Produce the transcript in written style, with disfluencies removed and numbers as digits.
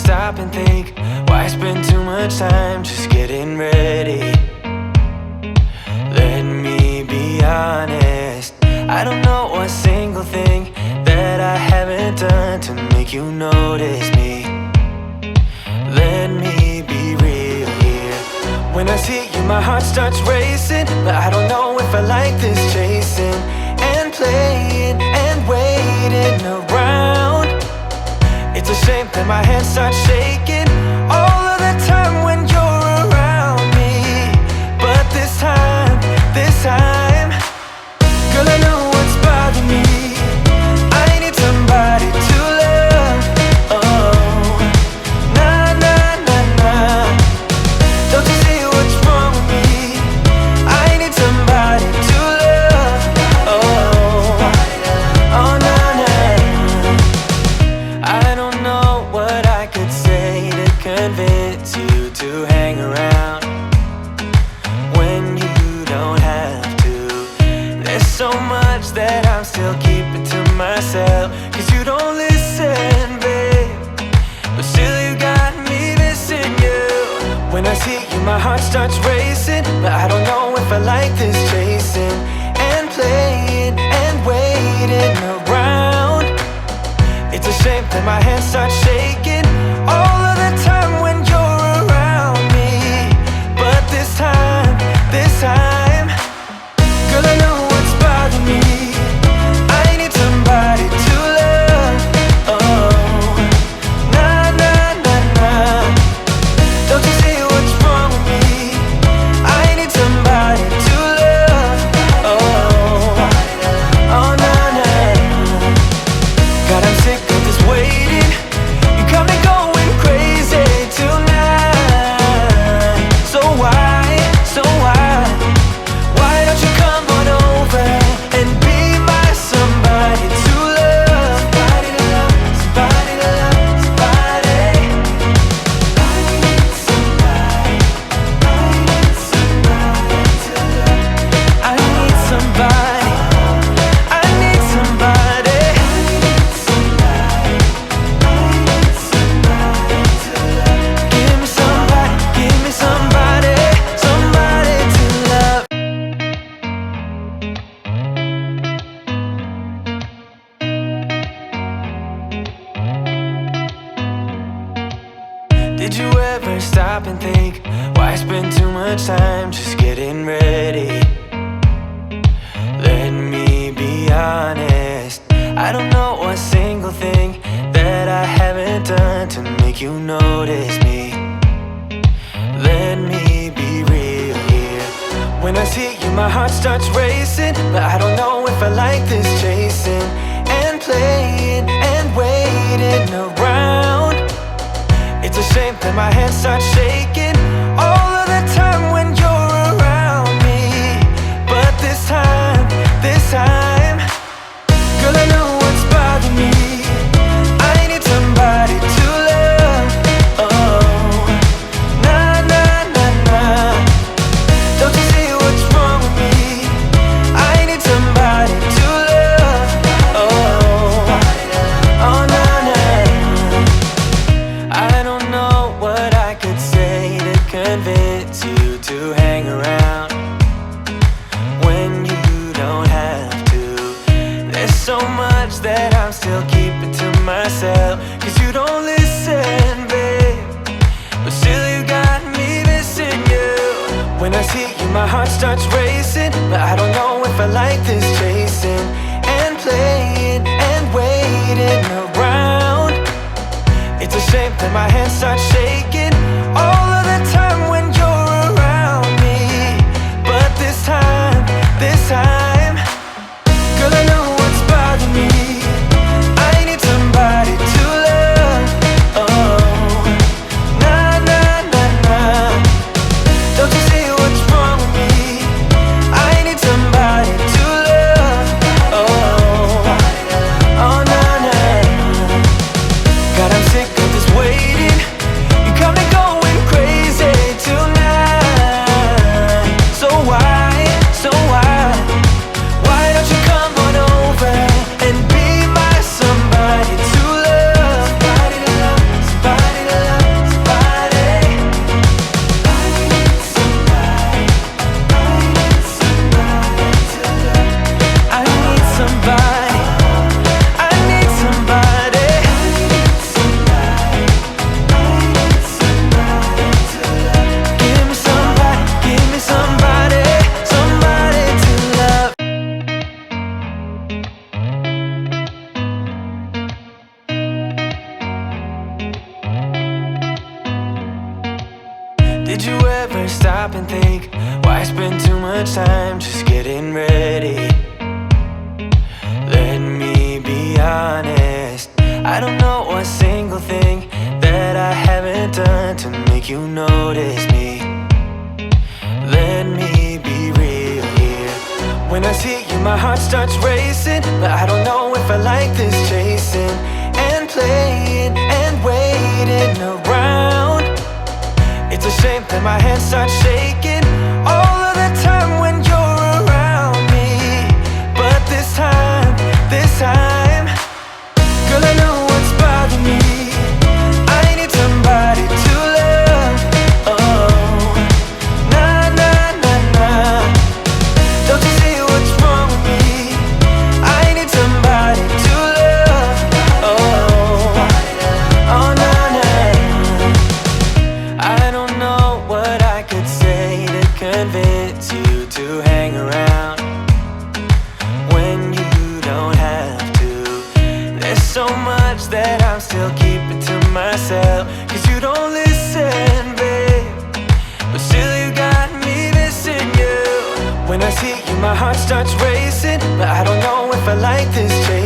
stop and think, why spend too much time just getting ready? Let me be honest, I don't know a single thing that I haven't done to make you notice me. Let me be real here. When I see you, my heart starts racing, but I don't know if I like this chasing and playing and waiting around. It's a shame that my hands start shaking all of the time when you're around me. But this time, girl, I know what's bothering me. I need somebody to love. Oh, nah, nah, nah, nah. Don't you see what's wrong with me? I need somebody to love. Oh, oh, nah, nah. I don't know what I could say to convince you to hang around when you don't have to. There's so much that I'm still keeping to myself, 'cause you don't listen, babe. But still you got me missing you. When I see you, my heart starts racing, but I don't know if I like this chasing and playing and waiting around. It's a shame that my hands start shaking all of the time when you're around me. But this time, girl, I know what's bothering me. I need somebody to love. Oh, nah, nah, nah, nah. Don't you see what's wrong with me? I need somebody to love. Oh, oh, nah, nah. God, I'm sick of this waiting. You got me going crazy tonight. So why, why don't you come on over and be my somebody to love? Somebody to love, somebody to love, somebody. I need somebody, I need somebody to love. I need somebody, I need somebody. Give me somebody, somebody to love. Did you ever stop and think, why spend too much time just getting ready? Let me be honest, I don't know a single thing that I haven't done to make you notice me. Let me be real here. When I see you, my heart starts racing, but I don't know if I like this chasing and playing and waiting around. It's a shame that my hands start shaking all of the time when you're around me. But this time, girl, I know what's bothering me. I need somebody to love. Oh, nah, nah, nah, nah. Don't you see what's wrong with me? I need somebody to love. Oh, oh, nah, nah. I don't know what I could say to convince you to hang around when you don't have to. There's so much that I'm still keeping to myself, 'cause you don't listen, babe. But still you got me missing you. When I see you, my heart starts racing, but I don't know if I like this chasing and playing and waiting around. It's a shame that my hands start shaking all of the time when you're around me. But this time, girl, I know what's bothering me. I need somebody to love. Oh, nah, nah, nah, nah. Don't you see what's wrong with me? I need somebody to love. Oh, oh, nah, nah. God, I'm sick of this waiting. You and think, why spend too much time just getting ready? Let me be honest, I don't know a single thing that I haven't done to make you notice me. Let me be real here. When I see you, my heart starts racing, but I don't know if I like this chasing and playing and waiting around. It's a shame that my hands start shaking all of the time when you're around me. But this time, girl, I know what's bothering me. I need somebody to love. Oh, nah, nah, nah, nah. Don't you see what's wrong with me? I need somebody to love. Oh, oh, nah, nah. I don't know what I could say to convince you to hang around when you don't have to. There's so much that I'm still keeping to myself, 'cause you don't listen, babe. But still you got me missing you. When I see you, my heart starts racing, but I don't know if I like this chase